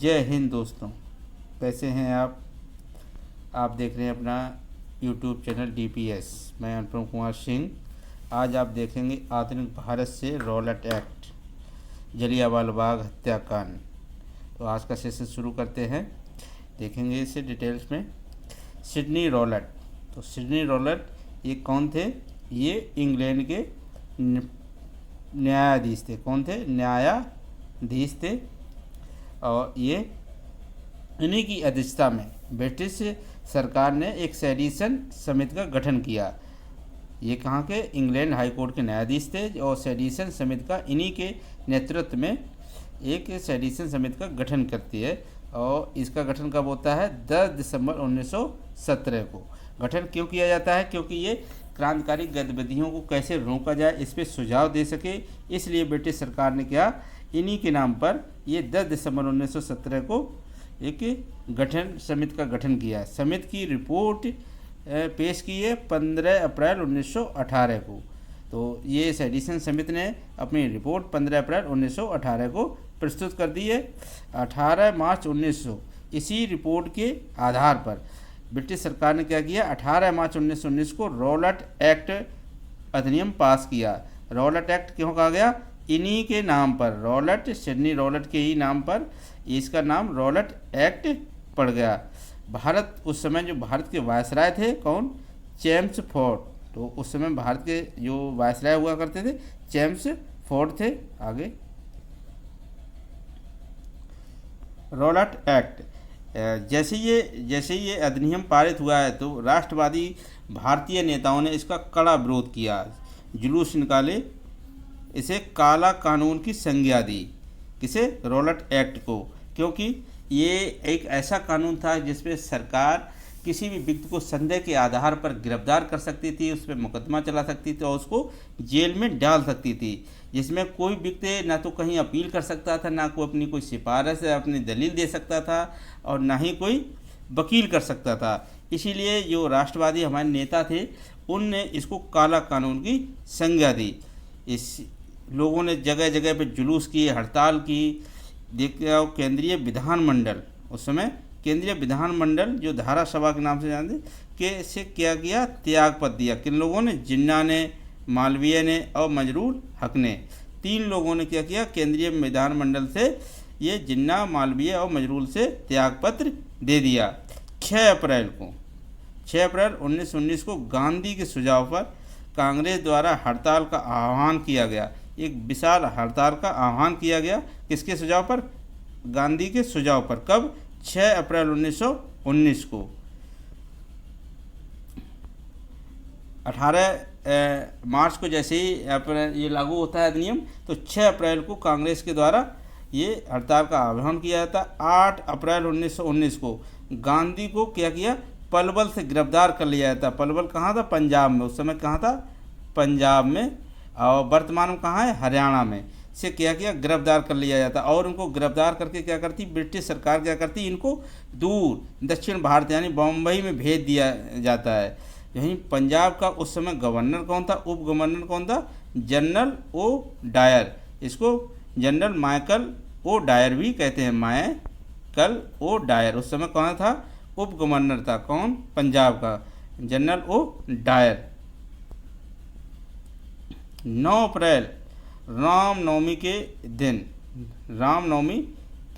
जय हिंद दोस्तों, कैसे हैं आप देख रहे हैं अपना यूट्यूब चैनल डीपीएस। मैं अनुपम कुमार सिंह। आज आप देखेंगे आधुनिक भारत से रॉलेट एक्ट, जलियांवाला बाग हत्याकांड। तो आज का सेशन शुरू करते हैं, देखेंगे इसे डिटेल्स में। सिडनी रॉलेट, तो सिडनी रॉलेट ये कौन थे? ये इंग्लैंड के न्यायाधीश थे। कौन थे? न्यायाधीश थे। और ये इन्हीं की अध्यक्षता में ब्रिटिश सरकार ने एक सेडिशन समिति का गठन किया। ये कहाँ के? इंग्लैंड हाई कोर्ट के न्यायाधीश थे और सेडिशन समिति का इन्हीं के नेतृत्व में एक सेडिशन समिति का गठन करती है। और इसका गठन कब होता है? 10 दिसंबर 1917 को। गठन क्यों किया जाता है? क्योंकि ये क्रांतिकारी गतिविधियों को कैसे रोका जाए इस पर सुझाव दे सके, इसलिए ब्रिटिश सरकार ने क्या, इन्हीं के नाम पर ये 10 दिसंबर 1917 को एक गठन समिति का गठन किया है। समिति की रिपोर्ट पेश की है 15 अप्रैल 1918 को। तो ये सेडिशन समिति ने अपनी रिपोर्ट 15 अप्रैल 1918 को प्रस्तुत कर दी है। 18 मार्च 1900 इसी रिपोर्ट के आधार पर ब्रिटिश सरकार ने क्या किया? 18 मार्च 1919 को रॉलेट एक्ट अधिनियम पास किया। रॉलेट एक्ट क्यों कहा गया? इन्हीं के नाम पर, रॉलेट, सिडनी रॉलेट के ही नाम पर इसका नाम रॉलेट एक्ट पड़ गया। भारत, उस समय जो भारत के वायसराय थे, कौन? चेम्सफोर्ड। तो उस समय भारत के जो वायसराय हुआ करते थे चेम्सफोर्ड थे। आगे रॉलेट एक्ट जैसे ये अधिनियम पारित हुआ है तो राष्ट्रवादी भारतीय नेताओं ने इसका कड़ा विरोध किया, जुलूस निकाले, इसे काला कानून की संज्ञा दी। किसे? रॉलेट एक्ट को। क्योंकि ये एक ऐसा कानून था जिसपे सरकार किसी भी व्यक्ति को संदेह के आधार पर गिरफ्तार कर सकती थी, उस पर मुकदमा चला सकती थी और उसको जेल में डाल सकती थी, जिसमें कोई व्यक्ति ना तो कहीं अपील कर सकता था, ना कोई अपनी कोई सिफारिश या अपनी दलील दे सकता था और ना ही कोई वकील कर सकता था। इसीलिए जो राष्ट्रवादी हमारे नेता थे उनने इसको काला कानून की संज्ञा दी। इस लोगों ने जगह जगह पे जुलूस किए, हड़ताल की। देखते आओ केंद्रीय विधानमंडल, उस समय केंद्रीय विधानमंडल जो धारा सभा के नाम से जानते के से क्या किया? त्यागपत्र दिया। किन लोगों ने? जिन्ना ने, मालवीय ने और मजरूर हक ने। 3 लोगों ने क्या किया? केंद्रीय विधानमंडल से ये जिन्ना, मालवीय और मजरूर से त्यागपत्र दे दिया। 6 अप्रैल 1919 को गांधी के सुझाव पर कांग्रेस द्वारा हड़ताल का आह्वान किया गया। एक विशाल हड़ताल का आह्वान किया गया। किसके सुझाव पर? गांधी के सुझाव पर। कब? 6 अप्रैल 1919 को। 18 मार्च को जैसे ही ये लागू होता है अधिनियम, तो 6 अप्रैल को कांग्रेस के द्वारा ये हड़ताल का आह्वान किया जाता। 8 अप्रैल 1919 को गांधी को क्या किया? पलवल से गिरफ्तार कर लिया जाता। पलवल कहाँ था? पंजाब में। उस समय कहाँ था? पंजाब में। और वर्तमान में कहाँ है? हरियाणा में। से क्या किया? गिरफ्तार कर लिया जाता। और उनको गिरफ्तार करके क्या करती? ब्रिटिश सरकार क्या करती? इनको दूर दक्षिण भारत यानी बम्बई में भेज दिया जाता है। यहीं पंजाब का उस समय गवर्नर कौन था? उप गवर्नर कौन था? General O Dwyer. इसको जनरल माइकल ओ डायर भी कहते हैं। माइकल ओ डायर उस समय कौन था? उप गवर्नर था। कौन? पंजाब का जनरल ओ डायर। 9 अप्रैल रामनवमी के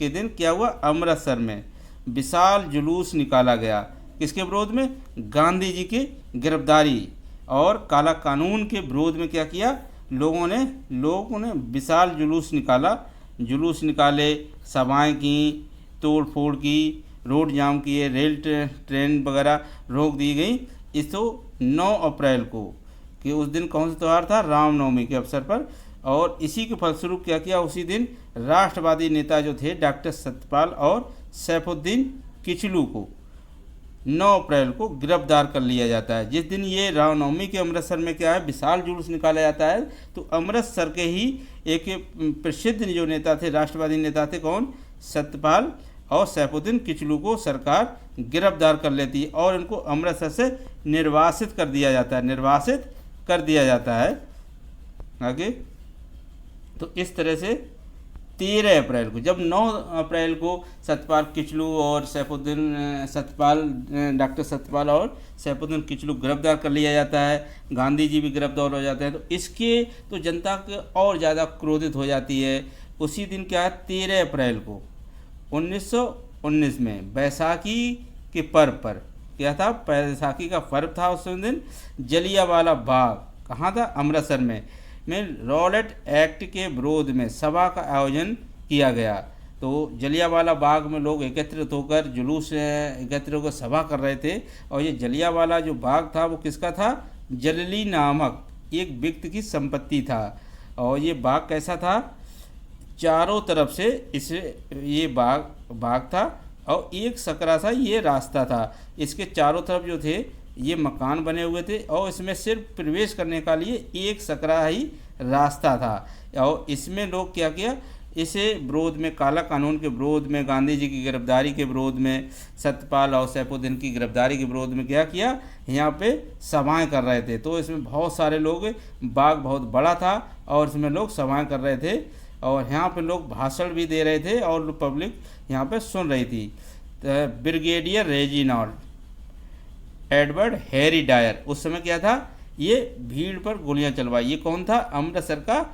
दिन क्या हुआ? अमृतसर में विशाल जुलूस निकाला गया। किसके विरोध में? गांधी जी की गिरफ्तारी और काला कानून के विरोध में क्या किया? लोगों ने विशाल जुलूस निकाले, सभाएं की, तोड़ फोड़ की, रोड जाम किए, रेल ट्रेन वगैरह रोक दी गई। इस तो 9 अप्रैल को कि उस दिन कौन सा त्यौहार था? रामनवमी के अवसर पर। और इसी के फलस्वरूप क्या किया? उसी दिन राष्ट्रवादी नेता जो थे डॉक्टर सत्यपाल और सैफुद्दीन किचलू को 9 अप्रैल को गिरफ्तार कर लिया जाता है। जिस दिन ये रामनवमी के अमृतसर में क्या है? विशाल जुलूस निकाला जाता है। तो अमृतसर के ही एक प्रसिद्ध जो नेता थे, राष्ट्रवादी नेता थे, कौन? सत्यपाल और सैफुद्दीन किचलू को सरकार गिरफ्तार कर लेती है और इनको अमृतसर से निर्वासित कर दिया जाता है। आगे तो इस तरह से 13 अप्रैल को, जब 9 अप्रैल को सत्यपाल किचलू और डॉक्टर सत्यपाल और सैफुद्दीन किचलू गिरफ्तार कर लिया जाता है, गांधी जी भी गिरफ्तार हो जाते हैं, तो इसके तो जनता के और ज़्यादा क्रोधित हो जाती है। उसी दिन क्या है, 13 अप्रैल को 1919 में बैसाखी के पर्व पर क्या था, बैसाखी का पर्व था उस दिन, जलियांवाला बाग कहाँ था, अमृतसर में रॉलेट एक्ट के विरोध में सभा का आयोजन किया गया। तो जलियांवाला बाग में लोग एकत्रित होकर जुलूस एकत्रित होकर सभा कर रहे थे। और ये जलियांवाला जो बाग था वो किसका था, जलली नामक एक व्यक्ति की संपत्ति था। और ये बाग कैसा था, चारों तरफ से ये बाग था और एक सकरा सा ये रास्ता था। इसके चारों तरफ जो थे ये मकान बने हुए थे और इसमें सिर्फ प्रवेश करने का लिए एक सकरा ही रास्ता था। और इसमें लोग क्या किया, इसे विरोध में, काला कानून के विरोध में, गांधी जी की गिरफ्तारी के विरोध में, सत्यपाल और सैफुद्दीन की गिरफ्तारी के विरोध में क्या किया, यहाँ पे सभाएं कर रहे थे। तो इसमें बहुत सारे लोग, बाग बहुत बड़ा था और इसमें लोग सभाएं कर रहे थे और यहाँ पे लोग भाषण भी दे रहे थे और पब्लिक यहाँ पे सुन रही थी। तो brigadier Reginald Edward Harry Dyer उस समय क्या था, ये भीड़ पर गोलियां चलवाई। ये कौन था, अमृतसर का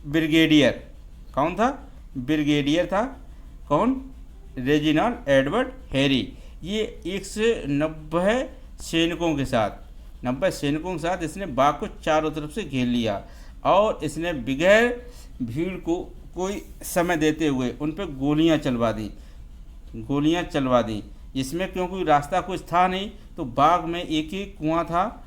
ब्रिगेडियर। कौन था, ब्रिगेडियर था कौन, रेजिनाल्ड एडवर्ड हैरी। ये 190 सैनिकों के साथ इसने बाग को चारों तरफ से घेर लिया और इसने बगैर भीड़ को कोई समय देते हुए उन पर गोलियां चलवा दी। इसमें क्योंकि रास्ता कुछ था नहीं, तो बाग में एक ही कुआं था,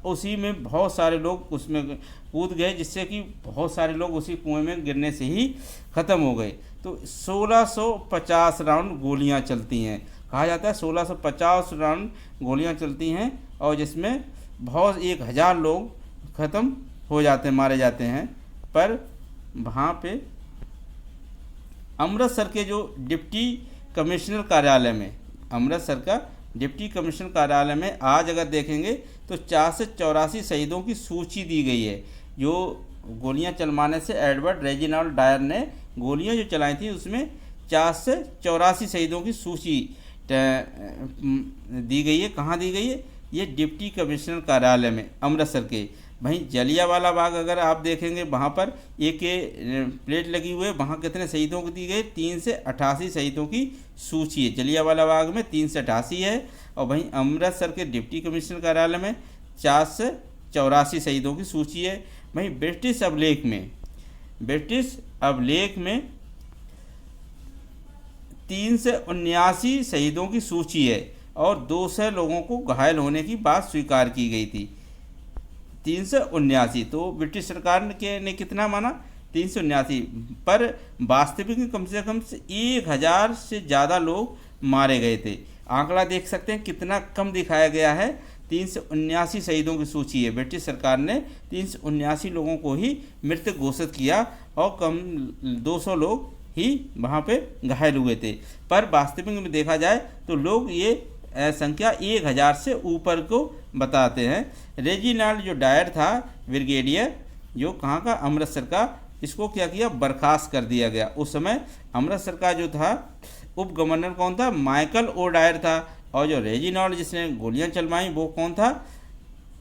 उसी में बहुत सारे लोग उसमें कूद गए, जिससे कि बहुत सारे लोग उसी कुएं में गिरने से ही ख़त्म हो गए। तो 1650 राउंड गोलियां चलती हैं, कहा जाता है 1650 राउंड गोलियां चलती हैं और जिसमें बहुत 1000 लोग ख़त्म हो जाते हैं, मारे जाते हैं। पर वहाँ पे अमृतसर के जो डिप्टी कमिश्नर कार्यालय में, अमृतसर का डिप्टी कमिश्नर कार्यालय में आज अगर देखेंगे तो 4 से 84 शहीदों की सूची दी गई है। जो गोलियां चलवाने से एडवर्ड रेजिनाल्ड डायर ने गोलियां जो चलाई थी उसमें 4 से 84 शहीदों की सूची दी गई है। कहाँ दी गई है, ये डिप्टी कमिश्नर कार्यालय में अमृतसर के। वहीं जलियांवाला बाग अगर आप देखेंगे वहाँ पर एक प्लेट लगी हुई है, वहाँ कितने शहीदों को दी गई, 3 से 88 शहीदों की सूची है। जलियांवाला बाग में 3 से 88 है और वहीं अमृतसर के डिप्टी कमिश्नर कार्यालय में 4 से 84 शहीदों की सूची है। वहीं ब्रिटिश अभिलेख में 3 से 79 शहीदों की सूची है और 200 लोगों को घायल होने की बात स्वीकार की गई थी। 379, तो ब्रिटिश सरकार ने कितना माना, 379, पर वास्तविक में कम से कम 1000 से ज़्यादा लोग मारे गए थे। आंकड़ा देख सकते हैं कितना कम दिखाया गया है, 379 शहीदों की सूची है। ब्रिटिश सरकार ने 379 लोगों को ही मृत घोषित किया और कम 200 लोग ही वहाँ पे घायल हुए थे। पर वास्तविक में देखा जाए तो लोग ये संख्या 1000 से ऊपर को बताते हैं। रेजिनाल्ड जो डायर था ब्रिगेडियर, जो कहाँ का, अमृतसर का, इसको क्या किया, बर्खास्त कर दिया गया। उस समय अमृतसर का जो था उप गवर्नर कौन था, माइकल ओ डायर था। और जो रेजिनाल्ड जिसने गोलियां चलवाई वो कौन था,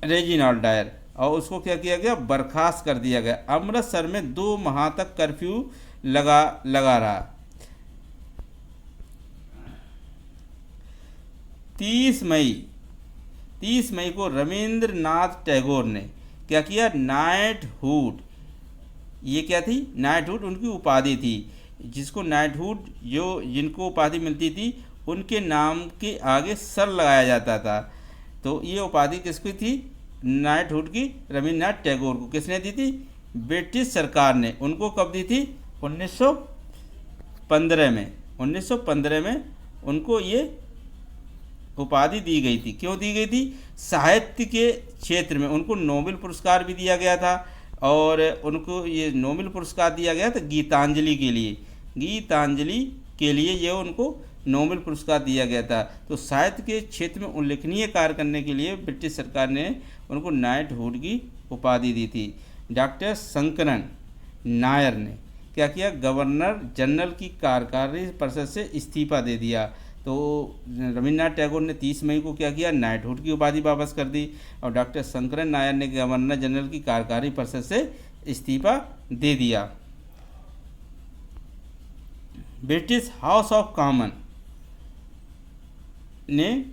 रेजिनाल्ड डायर। और उसको क्या किया गया, बर्खास्त कर दिया गया। अमृतसर में 2 माह तक कर्फ्यू लगा रहा। 30 मई को रविंद्रनाथ टैगोर ने क्या किया, नाइटहुड, ये क्या थी, नाइटहुड उनकी उपाधि थी, जिसको नाइटहुड जिनको उपाधि मिलती थी उनके नाम के आगे सर लगाया जाता था। तो ये उपाधि किसकी थी, नाइटहुड की रविंद्रनाथ टैगोर को। किसने दी थी, ब्रिटिश सरकार ने। उनको कब दी थी, 1915 में उनको ये उपाधि दी गई थी। क्यों दी गई थी, साहित्य के क्षेत्र में उनको नोबेल पुरस्कार भी दिया गया था और उनको ये नोबेल पुरस्कार दिया गया था गीतांजलि के लिए ये उनको नोबेल पुरस्कार दिया गया था। तो साहित्य के क्षेत्र में उल्लेखनीय कार्य करने के लिए ब्रिटिश सरकार ने उनको नाइटहुड की उपाधि दी थी। डॉक्टर नायर ने क्या किया, गवर्नर जनरल की कार्यकारी परिषद से इस्तीफा दे दिया। तो रविन्द्रनाथ टैगोर ने 30 मई को क्या किया, नाइटहुड की उपाधि वापस कर दी, और डॉक्टर शंकरन नायर ने गवर्नर जनरल की कार्यकारी परिषद से इस्तीफा दे दिया। ब्रिटिश हाउस ऑफ कॉमन ने,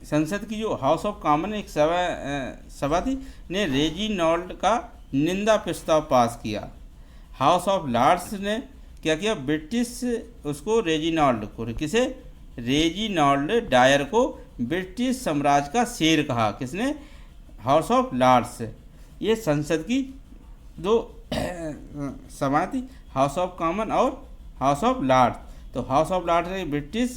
संसद की जो हाउस ऑफ कॉमन एक सभा थी, ने रेजिनॉल्ड का निंदा प्रस्ताव पास किया। हाउस ऑफ लॉर्ड्स ने क्या किया, ब्रिटिश उसको रेजिनॉल्ड को, किसे, रेजिनॉल्ड डायर को ब्रिटिश साम्राज्य का शेर कहा। किसने, हाउस ऑफ लॉर्ड्स। ये संसद की दो सभा थी, हाउस ऑफ कॉमन और हाउस ऑफ लॉर्ड्स। तो हाउस ऑफ लॉर्ड्स ने ब्रिटिश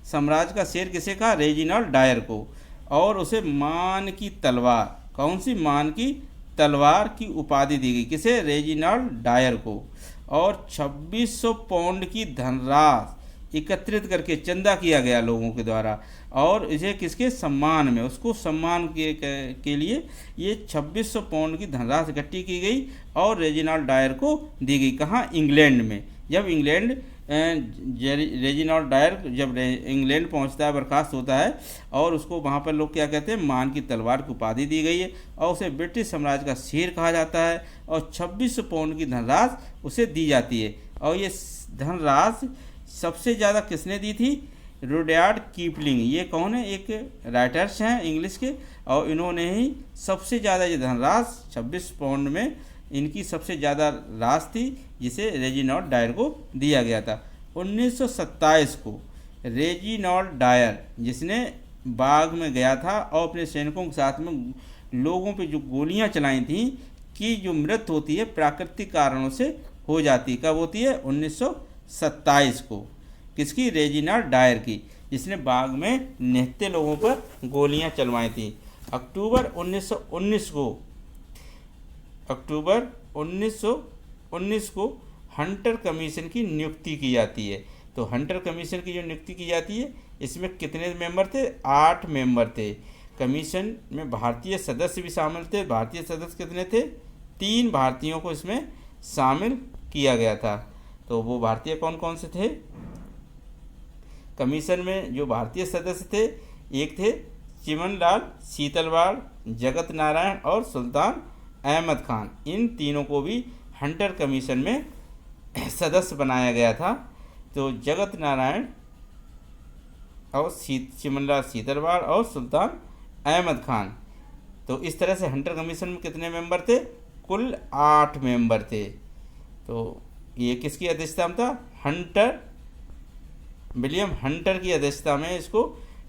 साम्राज्य का शेर किसे कहा, रेजिनॉल्ड डायर को, और उसे मान की तलवार, कौन सी, मान की तलवार की उपाधि दी गई। किसे, रेजिनॉल्ड डायर को। और 2600 पाउंड की धनराशि एकत्रित करके चंदा किया गया लोगों के द्वारा, और इसे किसके सम्मान में, उसको सम्मान के लिए ये 2600 पाउंड की धनराशि इकट्ठी की गई और रेजिनॉल्ड डायर को दी गई। कहाँ, इंग्लैंड में। जब इंग्लैंड रेजिनॉल्ड डायर जब इंग्लैंड पहुंचता है, बर्खास्त होता है, और उसको वहाँ पर लोग क्या कहते हैं, मान की तलवार की उपाधि दी गई है, और उसे ब्रिटिश साम्राज्य का शेर कहा जाता है, और 2600 पाउंड की धनराशि उसे दी जाती है। और ये धनराशि सबसे ज़्यादा किसने दी थी, रुडयार्ड किपलिंग। ये कौन है, एक राइटर्स हैं इंग्लिश के, और इन्होंने ही सबसे ज़्यादा ये धनराशि 26 पाउंड में इनकी सबसे ज़्यादा राशि थी, जिसे रेजिनॉल्ड डायर को दिया गया था। 1927 को रेजिनॉल्ड डायर, जिसने बाग में गया था और अपने सैनिकों के साथ में लोगों पे जो गोलियां चलाई थी, कि जो मृत्यु होती है प्राकृतिक कारणों से हो जाती है। कब होती है, 1927 को। किसकी, रेजिनॉल्ड डायर की, जिसने बाग में निहत्थे लोगों पर गोलियां चलवाई थी। अक्टूबर 1919 को हंटर कमीशन की नियुक्ति की जाती है। तो हंटर कमीशन की जो नियुक्ति की जाती है, इसमें कितने मेंबर थे, 8 मेंबर थे। कमीशन में भारतीय सदस्य भी शामिल थे। भारतीय सदस्य कितने थे, 3 भारतीयों को इसमें शामिल किया गया था। तो वो भारतीय कौन कौन से थे, कमीशन में जो भारतीय सदस्य थे, एक थे चिमनलाल सीतलवाड़, जगत नारायण और सुल्तान अहमद खान। इन तीनों को भी हंटर कमीशन में सदस्य बनाया गया था। तो जगत नारायण और चिमनलाल सीतलवाड़ और सुल्तान अहमद खान। तो इस तरह से हंटर कमीशन में कितने मेंबर थे, कुल 8 मेंबर थे। तो ये किसकी अध्यक्षता में था, हंटर, विलियम हंटर की अध्यक्षता में इसको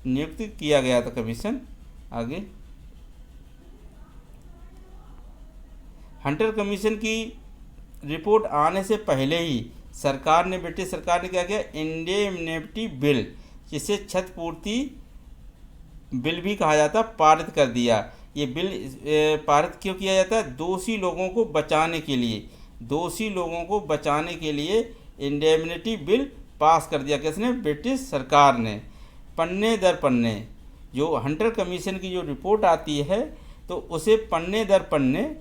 नियुक्त किया गया था कमीशन। आगे, हंटर कमीशन की रिपोर्ट आने से पहले ही सरकार ने, ब्रिटिश सरकार ने क्या किया, इंडेमनिटी बिल, जिसे क्षतिपूर्ति बिल भी कहा जाता, पारित कर दिया। ये बिल पारित क्यों किया जाता है, दोषी लोगों को बचाने के लिए, दोषी लोगों को बचाने के लिए इंडेमनिटी बिल पास कर दिया। किसने, ब्रिटिश सरकार ने। पन्ने दर पन्ने जो हंटर कमीशन की जो रिपोर्ट आती है, तो उसे पन्ने दर पन्ने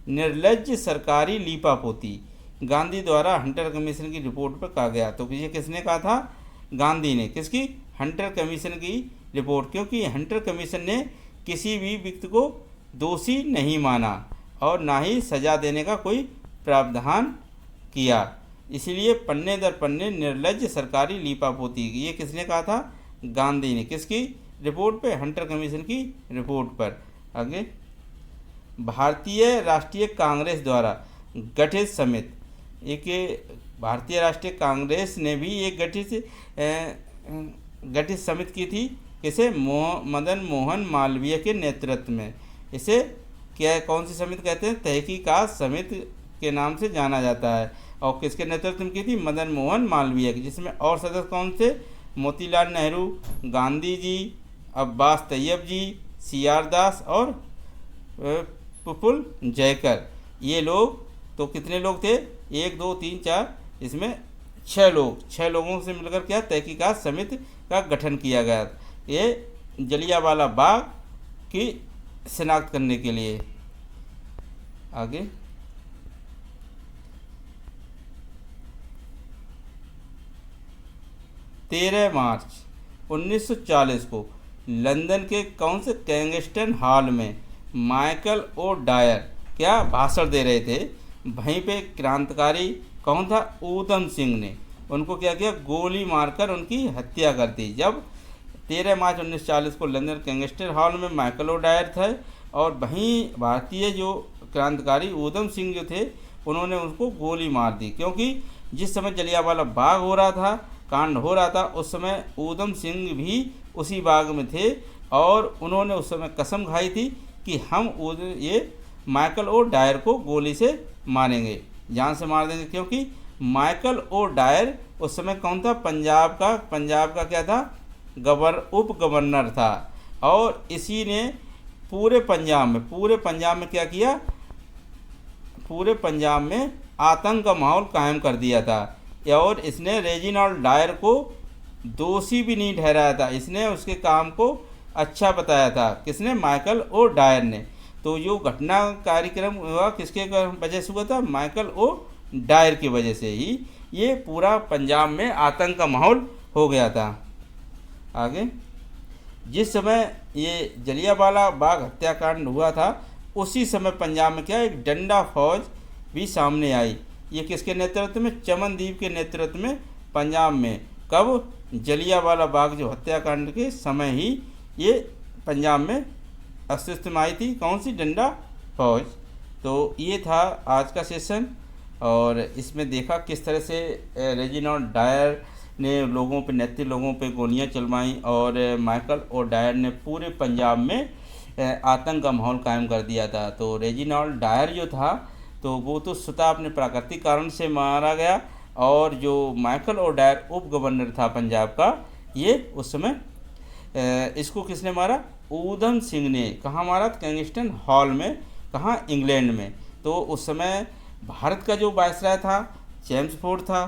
निर्लज्ज सरकारी लीपापोती गांधी द्वारा हंटर कमीशन की रिपोर्ट पर कहा गया। तो ये किसने कहा था, गांधी ने। किसकी, हंटर कमीशन की रिपोर्ट। क्योंकि हंटर कमीशन ने किसी भी व्यक्ति को दोषी नहीं माना और ना ही सजा देने का कोई प्रावधान किया, इसलिए पन्ने दर पन्ने निर्लज्ज सरकारी लीपापोती, ये किसने कहा था, गांधी ने। किसकी रिपोर्ट पे, हंटर कमीशन की रिपोर्ट पर। आगे, भारतीय राष्ट्रीय कांग्रेस द्वारा गठित समिति, एक भारतीय राष्ट्रीय कांग्रेस ने भी एक गठित समिति की थी। किसे, मदन मोहन मालवीय के नेतृत्व में। इसे क्या, कौन सी समिति कहते हैं, तहकीकात समिति के नाम से जाना जाता है। और किसके नेतृत्व में की थी, मदन मोहन मालवीय की। जिसमें और सदस्य कौन थे, मोतीलाल नेहरू, गांधी जी, अब्बास तैयब जी, CR दास और प्रफुल्ल जयकर। ये लोग, तो कितने लोग थे, 1 2 3 4, इसमें 6 लोग, 6 लोगों से मिलकर क्या तहकीकात समिति का गठन किया गया। ये जलियांवाला बाग की शिनाख्त करने के लिए। आगे, 13 मार्च 1940 को लंदन के कौन से कैंगस्टन हॉल में माइकल ओ डायर क्या भाषण दे रहे थे। वहीं पे क्रांतिकारी कौन था, ऊधम सिंह ने उनको क्या किया, गोली मारकर उनकी हत्या कर दी। जब 13 मार्च 1940 को लंदन कैंगस्टन हॉल में माइकल ओ डायर थे और वहीं भारतीय जो क्रांतिकारी ऊधम सिंह जो थे उन्होंने उसको गोली मार दी, क्योंकि जिस समय जलियांवाला बाग हो रहा था, कांड हो रहा था, उस समय ऊधम सिंह भी उसी बाग में थे और उन्होंने उस समय कसम खाई थी कि हम ये माइकल ओ डायर को गोली से मारेंगे, जान से मार देंगे। क्योंकि माइकल ओ डायर उस समय कौन था, पंजाब का क्या था, उप गवर्नर था और इसी ने पूरे पंजाब में क्या किया, पूरे पंजाब में आतंक का माहौल कायम कर दिया था। और इसने रेजिनाल्ड डायर को दोषी भी नहीं ठहराया था, इसने उसके काम को अच्छा बताया था। किसने, माइकल ओ डायर ने। तो जो घटना कार्यक्रम हुआ किसके वजह से हुआ था, माइकल ओ डायर की वजह से ही ये पूरा पंजाब में आतंक का माहौल हो गया था। आगे, जिस समय ये जलियांवाला बाग हत्याकांड हुआ था उसी समय पंजाब में क्या एक डंडा फौज भी सामने आई। ये किसके नेतृत्व में, चमनदीप के नेतृत्व में पंजाब में। कब, जलियांवाला बाग जो हत्याकांड के समय ही ये पंजाब में अस्तित्व में आई थी, कौन सी, डंडा फौज। तो ये था आज का सेशन और इसमें देखा किस तरह से रेजिनाल्ड डायर ने नेतृत्व लोगों पे गोलियां चलवाई और माइकल ओ डायर ने पूरे पंजाब में आतंक का माहौल कायम कर दिया था। तो रेजिनाल्ड डायर जो था तो वो तो स्वतः अपने प्राकृतिक कारण से मारा गया और जो माइकल ओ डायर उप गवर्नर था पंजाब का, ये उस समय इसको किसने मारा, ऊधम सिंह ने। कहाँ मारा, कैंगस्टन हॉल में, कहाँ, इंग्लैंड में। तो उस समय भारत का जो वायसराय था चेम्सफोर्ड था।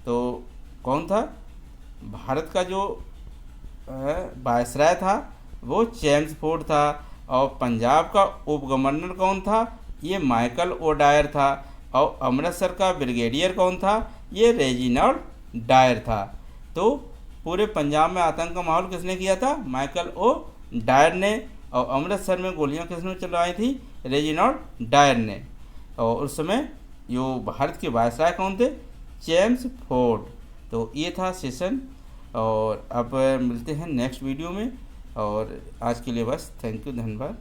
तो कौन था, भारत का जो वायसराय था वो चेम्सफोर्ड था और पंजाब का उप गवर्नर कौन था, ये माइकल ओ डायर था और अमृतसर का ब्रिगेडियर कौन था, ये रेजिनाल्ड डायर था। तो पूरे पंजाब में आतंक का माहौल किसने किया था, माइकल ओ डायर ने। और अमृतसर में गोलियां किसने चलवाई थी, रेजिनाल्ड डायर ने। और उस समय जो भारत के वायसराय कौन थे, चेम्सफोर्ड। तो ये था सेशन और अब मिलते हैं नेक्स्ट वीडियो में और आज के लिए बस, थैंक यू, धन्यवाद।